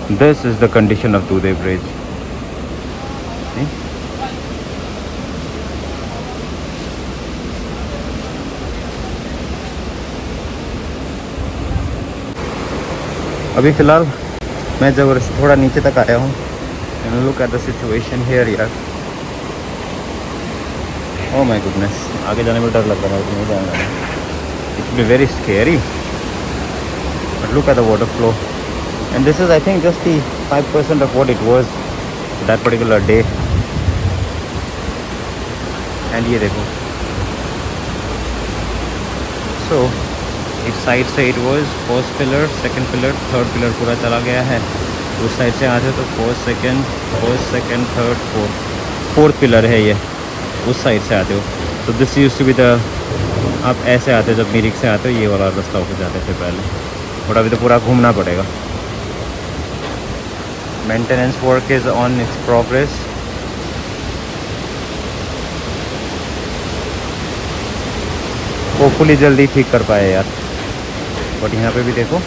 This is the condition of Dude Bridge. See? अभी फ़िलहाल मैं ज़बरदस्ती थोड़ा नीचे तक आया हूँ। And look at the situation here यार। ओह माय गुडनेस, आगे जाने में डर लग रहा है, नहीं जाना है। It will be very scary, but look at the water flow and this is I think just the 5% of what it was that particular day. And ये देखो, सो इस साइड से it was first pillar, second pillar, third pillar पूरा चला गया है। उस side से आते तो first second, third, fourth pillar है ये, उस साइड से आते हो। तो this used to be the, आप ऐसे आते हो जब मिरिक से आते हो, ये वाला रास्ता होकर जाते थे पहले, बट अभी तो पूरा घूमना पड़ेगा। Maintenance work is on it's progress. Hopefully जल्दी ठीक कर पाए यार। बट यहाँ पे भी देखो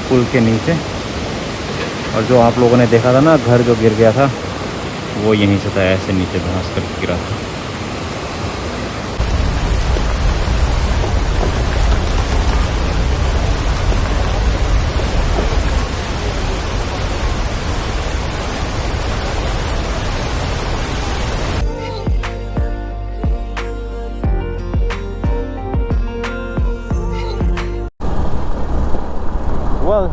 पुल के नीचे, और जो आप लोगों ने देखा था ना घर जो गिर गया था, वो यहीं से था, ऐसे नीचे धंस कर गिरा था। Well,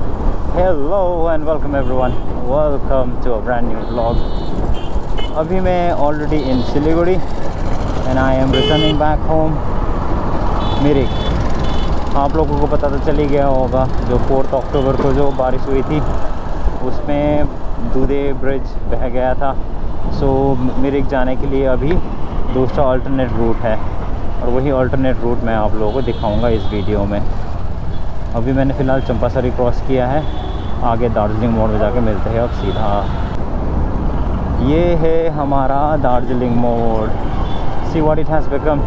hello and welcome everyone. Welcome to a brand new vlog. अभी मैं already in Siliguri and I am returning back home Mirik. आप लोगों को पता तो चल ही गया होगा, जो 4 अक्टूबर को जो बारिश हुई थी उसमें दूधे ब्रिज बह गया था। सो मिरिक जाने के लिए अभी दूसरा अल्टरनेट रूट है, और वही अल्टरनेट रूट मैं आप लोगों को दिखाऊंगा इस वीडियो में। अभी मैंने फ़िलहाल चंपासरी क्रॉस किया है, आगे दार्जिलिंग मोड़ में जाके मिलते हैं अब सीधा। ये है हमारा दार्जिलिंग मोड़। See what it has become.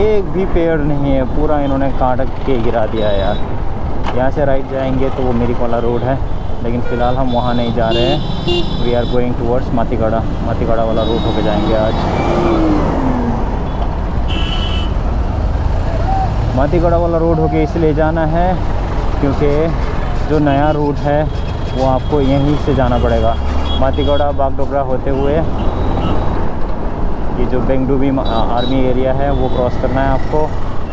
एक भी पेड़ नहीं है, पूरा इन्होंने काट के गिरा दिया है यार। यहाँ से राइट जाएंगे तो वो मिरिक वाला रोड है, लेकिन फ़िलहाल हम वहाँ नहीं जा रहे हैं। वी आर गोइंग टूवर्ड्स मातीगढ़ा वाला रूट होके जाएंगे आज। मातीगढ़ा वाला रोड होके इसलिए जाना है क्योंकि जो नया रूट है वो आपको यहीं से जाना पड़ेगा। मातीगढ़ा बागडोगरा होते हुए ये जो बेंगडुबी आर्मी एरिया है वो क्रॉस करना है आपको,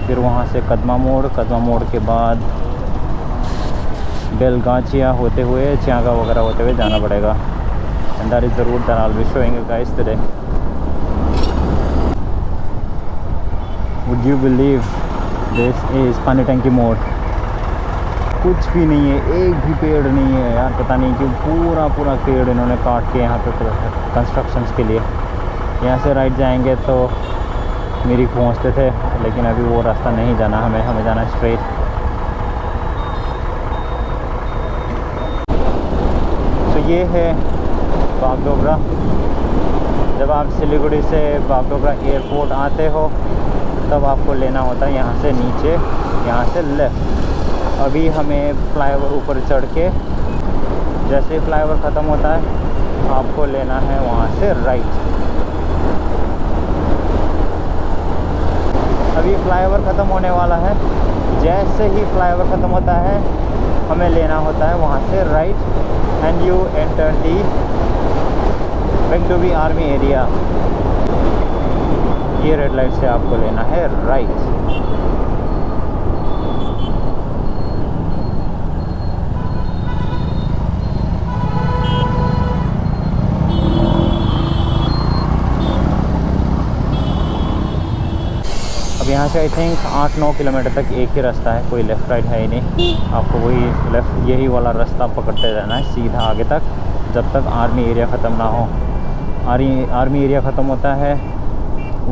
फिर वहाँ से कदमा मोड़ के बाद बेलगाचिया होते हुए चियागा वगैरह होते हुए जाना पड़ेगा। And that is the route that I will be showing you guys today. Would you believe this is Pani Tanki मोड़। कुछ भी नहीं है, एक भी पेड़ नहीं है यार, पता नहीं क्यों पूरा पेड़ इन्होंने काट के यहाँ पे कंस्ट्रक्शंस के लिए। यहाँ से राइट जाएंगे तो मिरिक पहुँचते थे, लेकिन अभी वो रास्ता नहीं जाना हमें जाना स्ट्रेट। तो ये है बागडोगरा। जब आप सिलीगुड़ी से बागडोगरा एयरपोर्ट आते हो तब आपको लेना होता है यहाँ से नीचे, यहाँ से लेफ़्ट। अभी हमें फ्लाईओवर ऊपर चढ़ के, जैसे ही फ्लाईओवर ख़त्म होता है आपको लेना है वहाँ से राइट। अभी फ्लाईओवर ख़त्म होने वाला है, जैसे ही फ्लाईओवर ख़त्म होता है हमें लेना होता है वहाँ से right and you enter the Bengdubi army area. ये रेड लाइट से आपको लेना है राइट। अब यहाँ से आई थिंक 8-9 किलोमीटर तक एक ही रास्ता है, कोई लेफ़्ट राइट है ही नहीं। आपको वही लेफ़्ट यही वाला रास्ता पकड़ते रहना है सीधा आगे तक, जब तक आर्मी एरिया ख़त्म ना हो। आर्मी एरिया ख़त्म होता है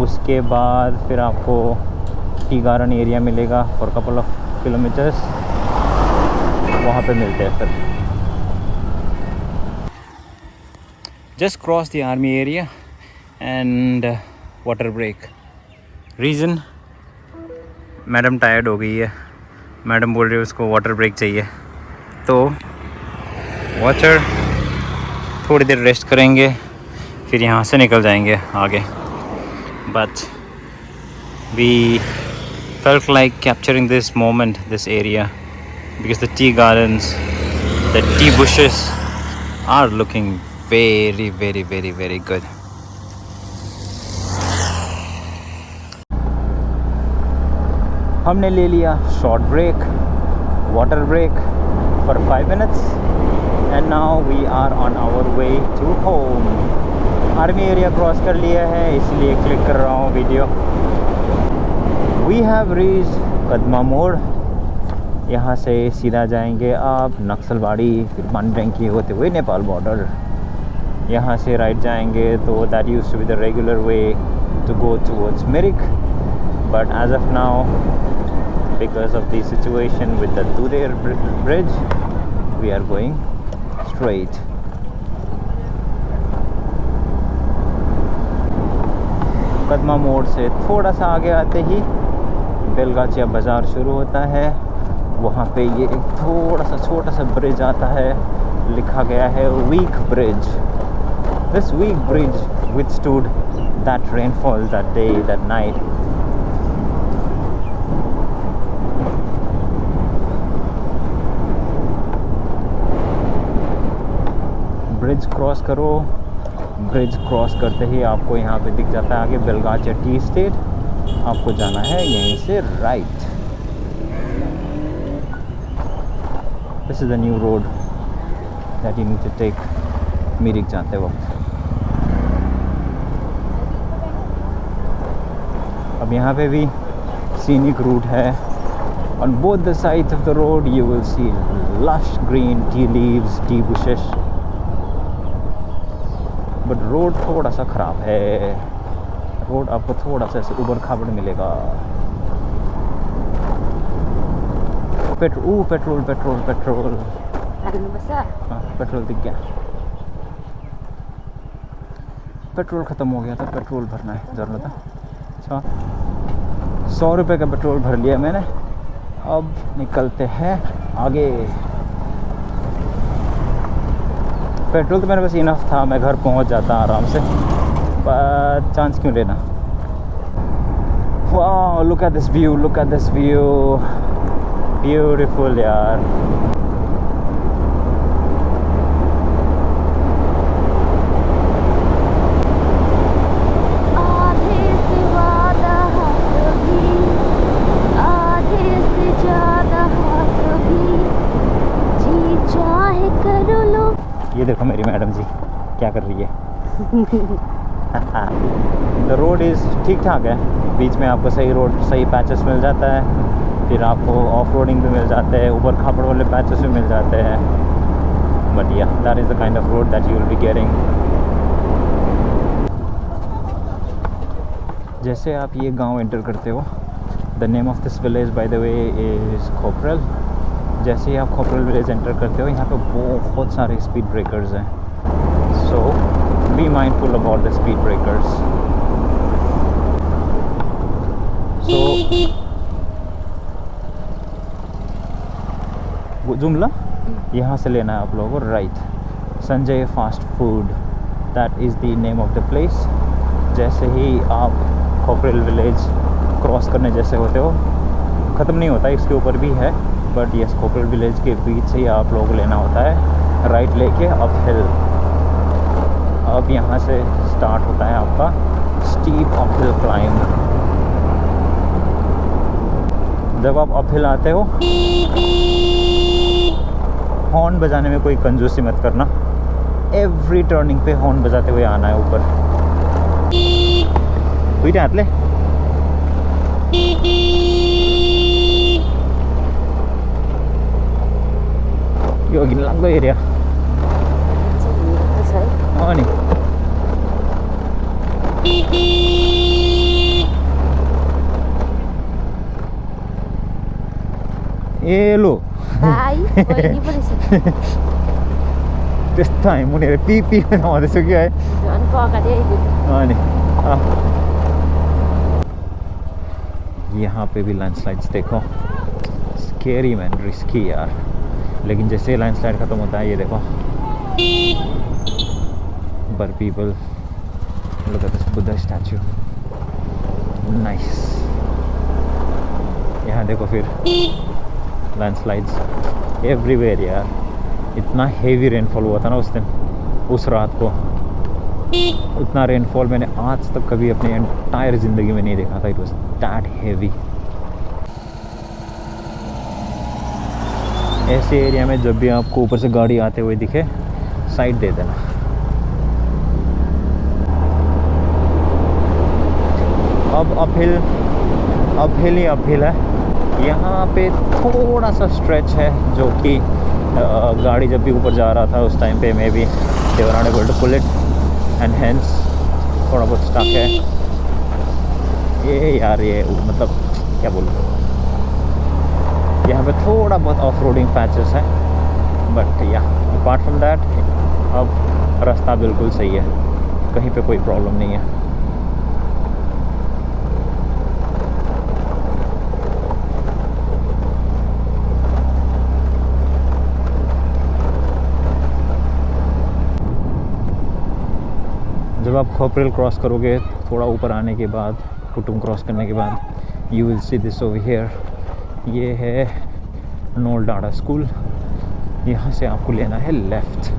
उसके बाद फिर आपको टी गार्डन एरिया मिलेगा फॉर कपल ऑफ किलोमीटर्स, वहाँ पे मिलते हैं फिर। Just cross the army area and water break. Reason, madam tired हो गई है, मैडम बोल रही है उसको वाटर ब्रेक चाहिए। तो वाटर थोड़ी देर रेस्ट करेंगे, फिर यहाँ से निकल जाएंगे आगे. But we felt like capturing this moment, this area, because the tea gardens, the tea bushes are looking very, very, very, very good. हमने ले लिया short break, water break for 5 minutes, and now we are on our way to home. Army area cross कर लिया है, इसलिए click कर रहा हूँ video. We have reached Kadma मोड़. यहाँ से सीधा जाएंगे आप नक्सलबाड़ी, फिर मानडंकी होते हुए नेपाल बॉर्डर. यहाँ से राइट जाएंगे तो that used to be the regular way to go towards Mirik, but as of now, because of the situation with the Duder bridge, we are going straight. Kadma मोड़ से थोड़ा सा आगे आते ही बेलगाचिया बाज़ार शुरू होता है. वहाँ पे ये एक थोड़ा सा छोटा सा ब्रिज आता है, लिखा गया है weak bridge. This weak bridge withstood that rainfall that day, that night. Bridge cross करो. ब्रिज क्रॉस करते ही आपको यहाँ पे दिख जाता है आगे बेलगाचिया टी स्टेट. आपको जाना है यहीं से right. This is the new road that you need to take Mirik जाते वक्त. अब यहाँ पे भी सीनिक रूट है. On both the sides of the road you will see lush green tea leaves, tea bushes. But road थोड़ा सा ख़राब है. रोड आपको थोड़ा सा ऐसे उबड़ खाबड़ मिलेगा. Petrol petrol petrol petrol petrol दिख गया. पेट्रोल ख़त्म हो गया था, पेट्रोल भरना है ज़रूरत है. अच्छा, 100 रुपये का पेट्रोल भर लिया मैंने. अब निकलते हैं आगे. पेट्रोल तो मेरे पास इनफ था, मैं घर पहुंच जाता आराम से, पर चांस क्यों लेना. वाह, look at this view, look at this view, beautiful यार. ये देखो मेरी मैडम जी क्या कर रही है. द रोड इज़ ठीक ठाक है. बीच में आपको सही रोड, सही पैचेस मिल जाता है. फिर आपको ऑफ रोडिंग भी मिल जाते हैं, ऊपर खापड़ वाले पैचेस भी मिल जाते हैं. But yeah that is the kind of road that you will be getting. जैसे आप ये गांव एंटर करते हो, the name of this village by the way is Khoparal. जैसे ही आप खोपरल विलेज एंटर करते हो, यहाँ पे बहुत सारे स्पीड ब्रेकर्स हैं. So be mindful about the speed breakers. So वो जुमला यहाँ से लेना है आप लोगों को right. Sanjay fast food, that is the name of the place. जैसे ही आप खोपरल विलेज क्रॉस करने जैसे होते हो, ख़त्म नहीं होता, इसके ऊपर भी है, बट यस खोपरल विलेज के बीच से ही आप लोगों को लेना होता है राइट लेके अप हिल. अब यहाँ से स्टार्ट होता है आपका स्टीप अप हिल क्लाइंब. जब आप अप हिल आते हो, हॉर्न बजाने में कोई कंजूसी मत करना. एवरी टर्निंग पे हॉर्न बजाते हुए आना है ऊपर. हुई रात ले 여긴 랑거 에리야. 아니. Hello. Ay, ini boleh sih. This time मुझे पी ना वाले से क्या है? Jangan kau kat dia itu. आने. यहाँ पे भी लैंडस्लाइड्स देखो. स्केरी मैन, रिस्की यार. लेकिन जैसे लैंडस्लाइड ख़त्म होता है, ये देखो, बर people, look at this Buddha statue, nice. यहाँ देखो फिर लैंडस्लाइड्स एवरीवेयर यार। इतना हेवी रेनफॉल हुआ था ना उस दिन, उस रात को। उतना रेनफॉल मैंने आज तक कभी अपनी एंटायर ज़िंदगी में नहीं देखा था। It was that heavy. ऐसे एरिया में जब भी आपको ऊपर से गाड़ी आते हुए दिखे, साइड दे देना। अब अपहिल ही अपहिल है। यहाँ पे थोड़ा सा स्ट्रेच है जो कि गाड़ी जब भी ऊपर जा रहा था उस टाइम पे maybe they were not able to pull it and hence थोड़ा बहुत स्टक है। ये यार ये मतलब क्या बोलूँ, यहाँ पे थोड़ा बहुत ऑफ रोडिंग पैचेस है, बट या अपार्ट फ्रॉम दैट अब रास्ता बिल्कुल सही है, कहीं पे कोई प्रॉब्लम नहीं है। जब आप खोपरेल क्रॉस करोगे, थोड़ा ऊपर आने के बाद, पुटुंग क्रॉस करने के बाद, you will see this over here. ये है नोल डाडा स्कूल। यहाँ से आपको लेना है लेफ़्ट।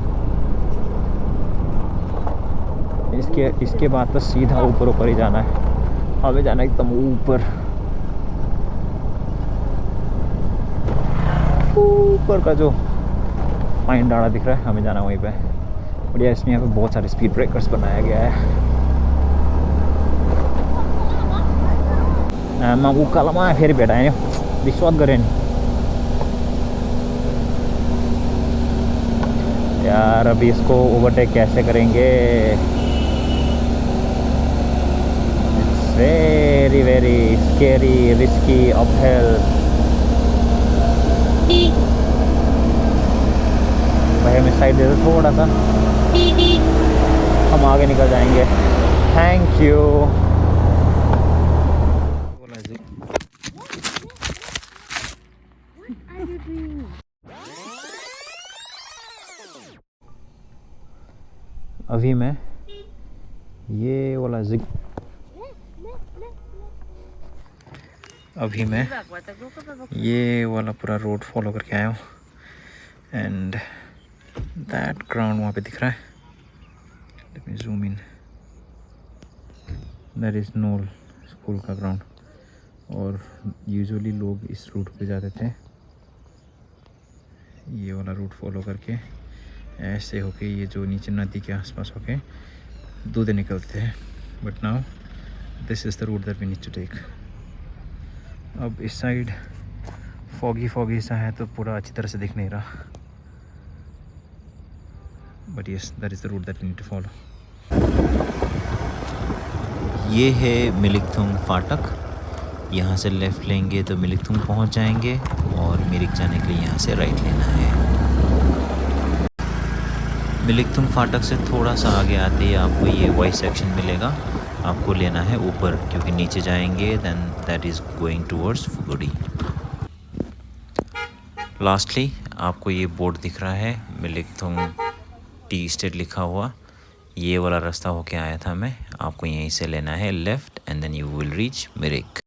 इसके बाद तो सीधा ऊपर ही जाना है। हमें जाना है एकदम ऊपर का जो पाइन डाड़ा दिख रहा है, हमें जाना वहीं पे। बढ़िया, इसमें यहाँ पे बहुत सारे स्पीड ब्रेकर्स बनाया गया है। उका लमा फेरि भेटाएँ विश्वास गरेँ नि यार। अभी इसको ओवरटेक कैसे करेंगे? It's very very scary, risky uphill. भाई हमें साइड दे दो थोड़ा सा, हम आगे निकल जाएंगे। Thank you. अभी मैं ये वाला पूरा रोड फॉलो करके आया हूँ एंड दैट ग्राउंड वहाँ पे दिख रहा है। Let me zoom in. That is Knoll school का ग्राउंड। और यूजुअली लोग इस रूट पे जाते थे, ये वाला रूट फॉलो करके ऐसे होके, ये जो नीचे नदी के आसपास होके दूधे निकलते हैं। But now this is the route that we need to take. अब इस साइड फॉगी सा है तो पूरा अच्छी तरह से दिख नहीं रहा, but yes that is the route that we need to follow. ये है मिलिकथुंग फाटक। यहाँ से लेफ़्ट लेंगे तो मिलिकथुंग पहुँच जाएंगे और मिरिक जाने के लिए यहाँ से राइट लेना है। मिलिकथुंग फाटक से थोड़ा सा आगे आते ही आपको ये वाई सेक्शन मिलेगा। आपको लेना है ऊपर, क्योंकि नीचे जाएंगे then that is going towards Phuguri. Lastly आपको ये बोर्ड दिख रहा है, मिलिकथुंग टी स्टेट लिखा हुआ। ये वाला रास्ता होके आया था मैं। आपको यहीं से लेना है left and then you will reach Mirik.